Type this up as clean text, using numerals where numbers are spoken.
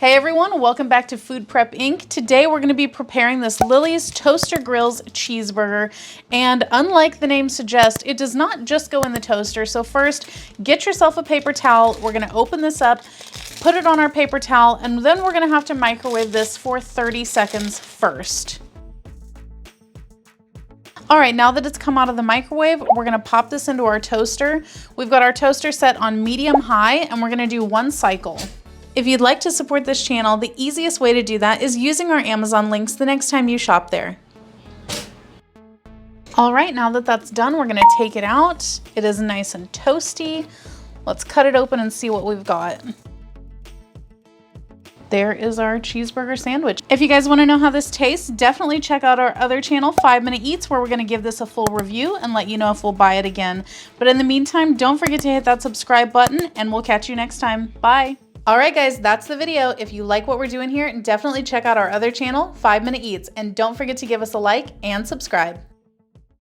Hey everyone, welcome back to Food Prep Inc. Today we're going to be preparing this Lily's Toaster Grills cheeseburger, and unlike the name suggests, it does not just go in the toaster. So first, get yourself a paper towel. We're going to open this up, put it on our paper towel, and then we're going to have to microwave this for 30 seconds first. All right, now that it's come out of the microwave, we're gonna pop this into our toaster. We've got our toaster set on medium-high, and we're gonna do 1 cycle. If you'd like to support this channel, the easiest way to do that is using our Amazon links the next time you shop there. All right, now that that's done, we're gonna take it out. It is nice and toasty. Let's cut it open and see what we've got. There is our cheeseburger sandwich. If you guys want to know how this tastes, definitely check out our other channel, 5 Minute Eats, where we're going to give this a full review and let you know if we'll buy it again. But in the meantime, don't forget to hit that subscribe button, and we'll catch you next time. Bye. All right, guys, that's the video. If you like what we're doing here, definitely check out our other channel, 5 Minute Eats, and don't forget to give us a like and subscribe.